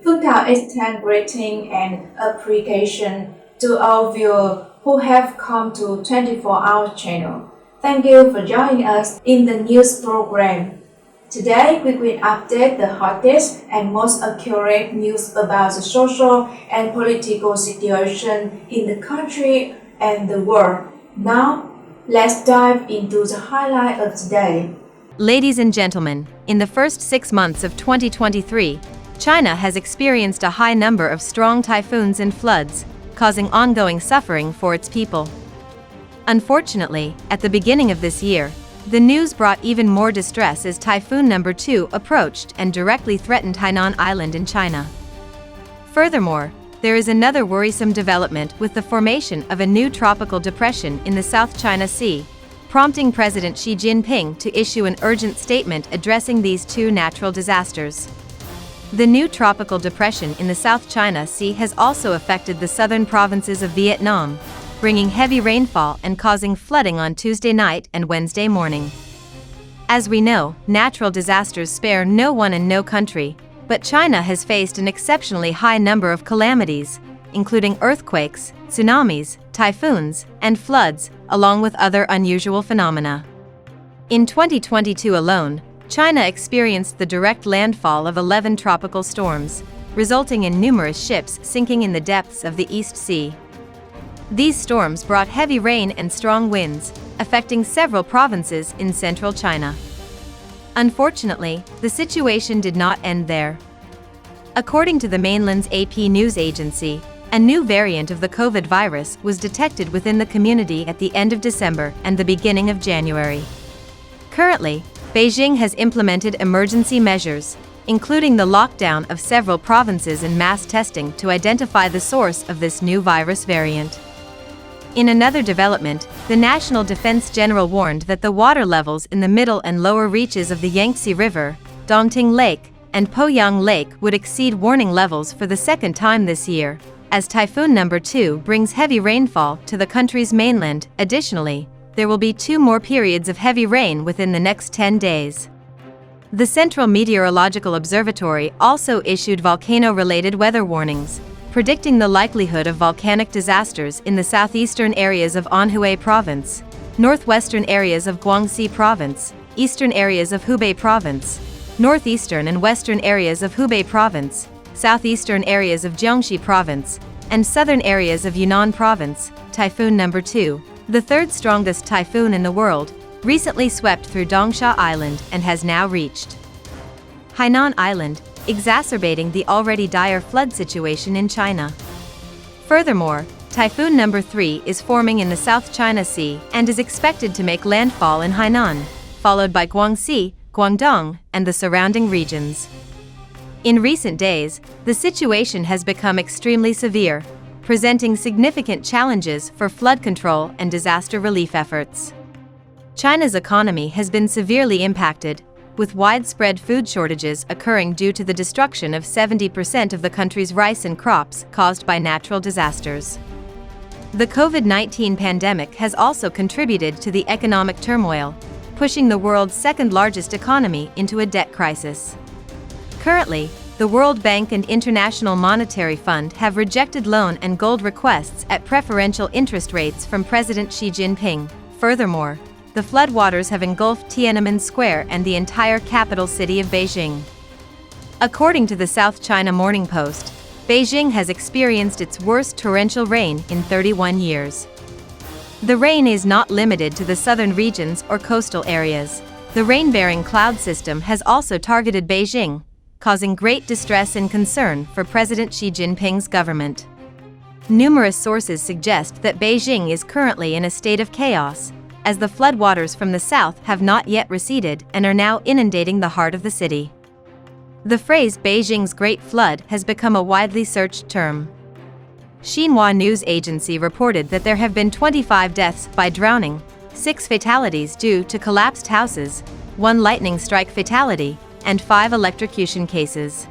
Phương Thảo extends greeting and appreciation to our viewers who have come to 24-hour channel. Thank you for joining us in the news program. Today, we will update the hottest and most accurate news about the social and political situation in the country and the world. Now, let's dive into the highlight of the day. Ladies and gentlemen, in the first 6 months of 2023, China has experienced a high number of strong typhoons and floods, causing ongoing suffering for its people. Unfortunately, at the beginning of this year, the news brought even more distress as Typhoon number 2 approached and directly threatened Hainan Island in China. Furthermore, there is another worrisome development with the formation of a new tropical depression in the South China Sea, prompting President Xi Jinping to issue an urgent statement addressing these two natural disasters. The new tropical depression in the South China Sea has also affected the southern provinces of Vietnam, bringing heavy rainfall and causing flooding on Tuesday night and Wednesday morning. As we know, natural disasters spare no one and no country, but China has faced an exceptionally high number of calamities, including earthquakes, tsunamis, typhoons, and floods, along with other unusual phenomena. In 2022 alone, China experienced the direct landfall of 11 tropical storms, resulting in numerous ships sinking in the depths of the East Sea. These storms brought heavy rain and strong winds, affecting several provinces in central China. Unfortunately, the situation did not end there. According to the mainland's AP news agency, a new variant of the COVID virus was detected within the community at the end of December and the beginning of January. Currently, Beijing has implemented emergency measures, including the lockdown of several provinces and mass testing to identify the source of this new virus variant. In another development, the National Defense General warned that the water levels in the middle and lower reaches of the Yangtze River, Dongting Lake, and Poyang Lake would exceed warning levels for the second time this year, as Typhoon number 2 brings heavy rainfall to the country's mainland. Additionally, there will be 2 more periods of heavy rain within the next 10 days. The Central Meteorological Observatory also issued volcano-related weather warnings, predicting the likelihood of volcanic disasters in the southeastern areas of Anhui Province, northwestern areas of Guangxi Province, eastern areas of Hubei Province, northeastern and western areas of Hubei Province, southeastern areas of Jiangxi Province, and southern areas of Yunnan Province. Typhoon number 2, the third strongest typhoon in the world, recently swept through Dongsha Island and has now reached Hainan Island, exacerbating the already dire flood situation in China. Furthermore, Typhoon number 3 is forming in the South China Sea and is expected to make landfall in Hainan, followed by Guangxi, Guangdong, and the surrounding regions. In recent days, the situation has become extremely severe, presenting significant challenges for flood control and disaster relief efforts. China's economy has been severely impacted, with widespread food shortages occurring due to the destruction of 70% of the country's rice and crops caused by natural disasters. The COVID-19 pandemic has also contributed to the economic turmoil, pushing the world's second-largest economy into a debt crisis. Currently, the World Bank and International Monetary Fund have rejected loan and gold requests at preferential interest rates from President Xi Jinping. Furthermore, the floodwaters have engulfed Tiananmen Square and the entire capital city of Beijing. According to the South China Morning Post, Beijing has experienced its worst torrential rain in 31 years. The rain is not limited to the southern regions or coastal areas. The rain-bearing cloud system has also targeted Beijing, causing great distress and concern for President Xi Jinping's government. Numerous sources suggest that Beijing is currently in a state of chaos, as the floodwaters from the south have not yet receded and are now inundating the heart of the city. The phrase Beijing's Great Flood has become a widely searched term. Xinhua news agency reported that there have been 25 deaths by drowning, 6 fatalities due to collapsed houses, 1 lightning strike fatality, and 5 electrocution cases.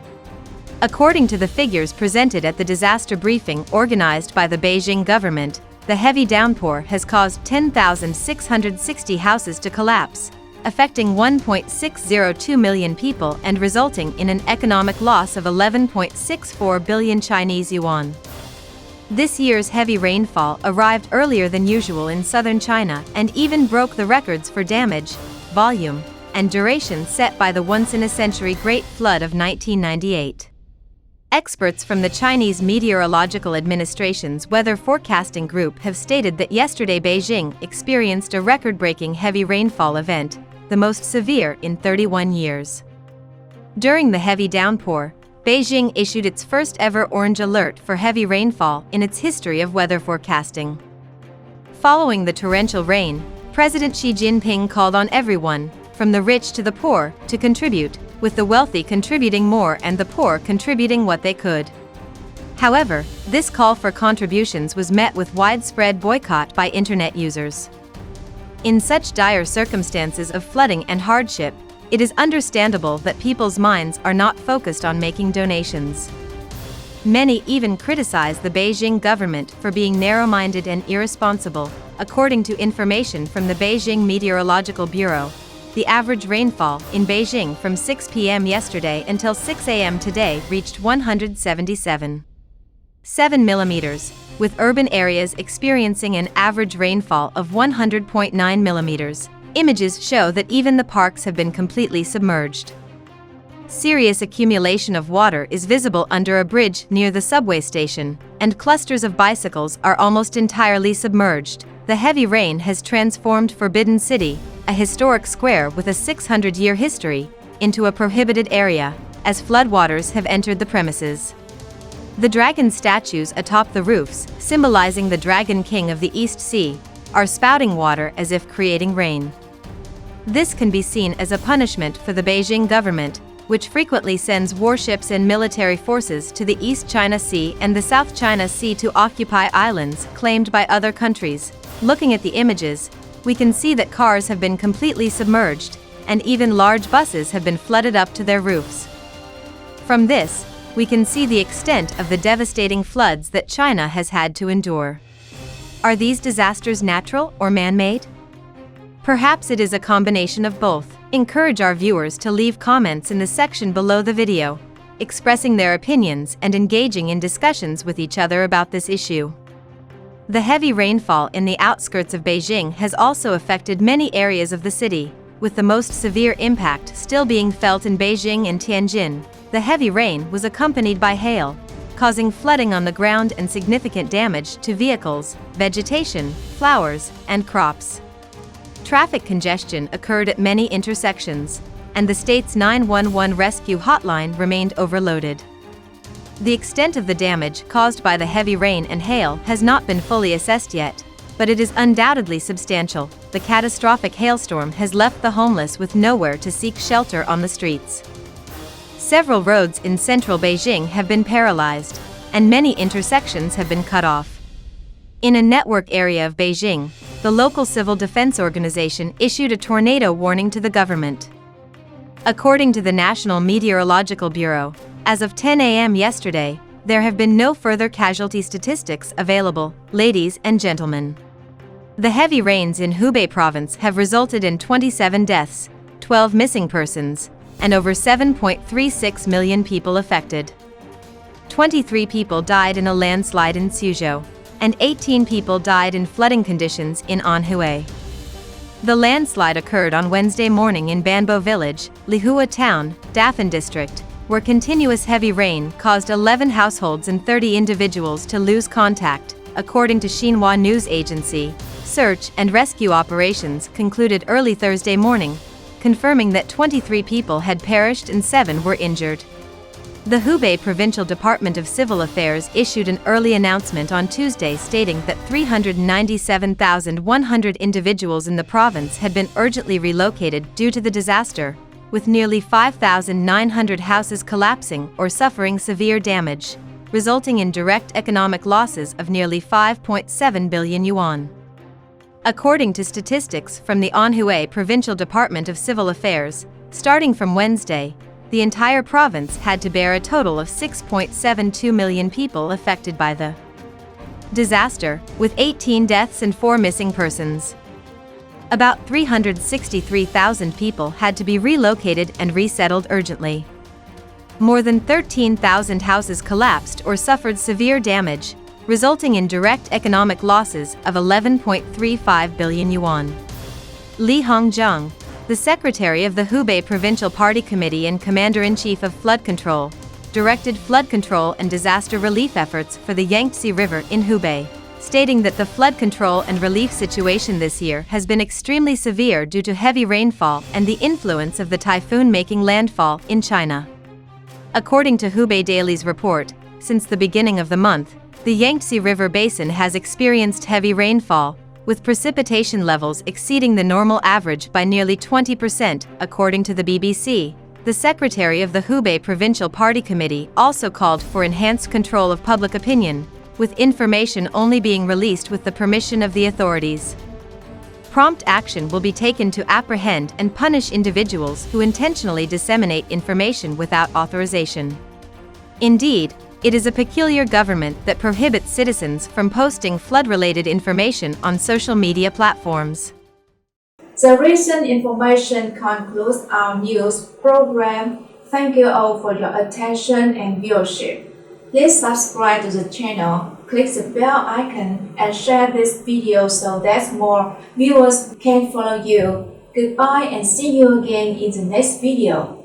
According to the figures presented at the disaster briefing organized by the Beijing government, the heavy downpour has caused 10,660 houses to collapse, affecting 1.602 million people and resulting in an economic loss of 11.64 billion Chinese yuan. This year's heavy rainfall arrived earlier than usual in southern China and even broke the records for damage, volume, and duration set by the once-in-a-century Great Flood of 1998. Experts from the Chinese Meteorological Administration's weather forecasting group have stated that yesterday Beijing experienced a record-breaking heavy rainfall event, the most severe in 31 years. During the heavy downpour, Beijing issued its first-ever orange alert for heavy rainfall in its history of weather forecasting. Following the torrential rain, President Xi Jinping called on everyone, from the rich to the poor, to contribute, with the wealthy contributing more and the poor contributing what they could. However, this call for contributions was met with widespread boycott by internet users. In such dire circumstances of flooding and hardship, it is understandable that people's minds are not focused on making donations. Many even criticize the Beijing government for being narrow-minded and irresponsible. According to information from the Beijing Meteorological Bureau, the average rainfall in Beijing from 6 p.m. yesterday until 6 a.m. today reached 177.7 millimeters, with urban areas experiencing an average rainfall of 100.9 millimeters. Images show that even the parks have been completely submerged. Serious accumulation of water is visible under a bridge near the subway station, and clusters of bicycles are almost entirely submerged. The heavy rain has transformed Forbidden City, a historic square with a 600-year history, into a prohibited area, as floodwaters have entered the premises. The dragon statues atop the roofs, symbolizing the Dragon King of the East Sea, are spouting water as if creating rain. This can be seen as a punishment for the Beijing government, which frequently sends warships and military forces to the East China Sea and the South China Sea to occupy islands claimed by other countries. Looking at the images, we can see that cars have been completely submerged, and even large buses have been flooded up to their roofs. From this, we can see the extent of the devastating floods that China has had to endure. Are these disasters natural or man-made? Perhaps it is a combination of both. Encourage our viewers to leave comments in the section below the video, expressing their opinions and engaging in discussions with each other about this issue. The heavy rainfall in the outskirts of Beijing has also affected many areas of the city, with the most severe impact still being felt in Beijing and Tianjin. The heavy rain was accompanied by hail, causing flooding on the ground and significant damage to vehicles, vegetation, flowers, and crops. Traffic congestion occurred at many intersections, and the state's 911 rescue hotline remained overloaded. The extent of the damage caused by the heavy rain and hail has not been fully assessed yet, but it is undoubtedly substantial. The catastrophic hailstorm has left the homeless with nowhere to seek shelter on the streets. Several roads in central Beijing have been paralyzed, and many intersections have been cut off. In a network area of Beijing, the local civil defense organization issued a tornado warning to the government. According to the National Meteorological Bureau, as of 10 a.m. yesterday, there have been no further casualty statistics available, ladies and gentlemen. The heavy rains in Hubei province have resulted in 27 deaths, 12 missing persons, and over 7.36 million people affected. 23 people died in a landslide in Suzhou, and 18 people died in flooding conditions in Anhui. The landslide occurred on Wednesday morning in Banbo Village, Lihua Town, Dafan District, where continuous heavy rain caused 11 households and 30 individuals to lose contact, according to Xinhua News Agency. Search and rescue operations concluded early Thursday morning, confirming that 23 people had perished and 7 were injured. The Hubei Provincial Department of Civil Affairs issued an early announcement on Tuesday stating that 397,100 individuals in the province had been urgently relocated due to the disaster, with nearly 5,900 houses collapsing or suffering severe damage, resulting in direct economic losses of nearly 5.7 billion yuan. According to statistics from the Anhui Provincial Department of Civil Affairs, starting from Wednesday, the entire province had to bear a total of 6.72 million people affected by the disaster, with 18 deaths and 4 missing persons. About 363,000 people had to be relocated and resettled urgently. More than 13,000 houses collapsed or suffered severe damage, resulting in direct economic losses of 11.35 billion yuan. Li Hongzheng, the secretary of the Hubei Provincial Party Committee and commander-in-chief of flood control, directed flood control and disaster relief efforts for the Yangtze River in Hubei, stating that the flood control and relief situation this year has been extremely severe due to heavy rainfall and the influence of the typhoon making landfall in China. According to Hubei Daily's report, since the beginning of the month, the Yangtze River basin has experienced heavy rainfall, with precipitation levels exceeding the normal average by nearly 20%, according to the BBC. The secretary of the Hubei Provincial Party Committee also called for enhanced control of public opinion, with information only being released with the permission of the authorities. Prompt action will be taken to apprehend and punish individuals who intentionally disseminate information without authorization. Indeed, it is a peculiar government that prohibits citizens from posting flood-related information on social media platforms. The recent information concludes our news program. Thank you all for your attention and viewership. Please subscribe to the channel, click the bell icon, and share this video so that more viewers can follow you. Goodbye and see you again in the next video.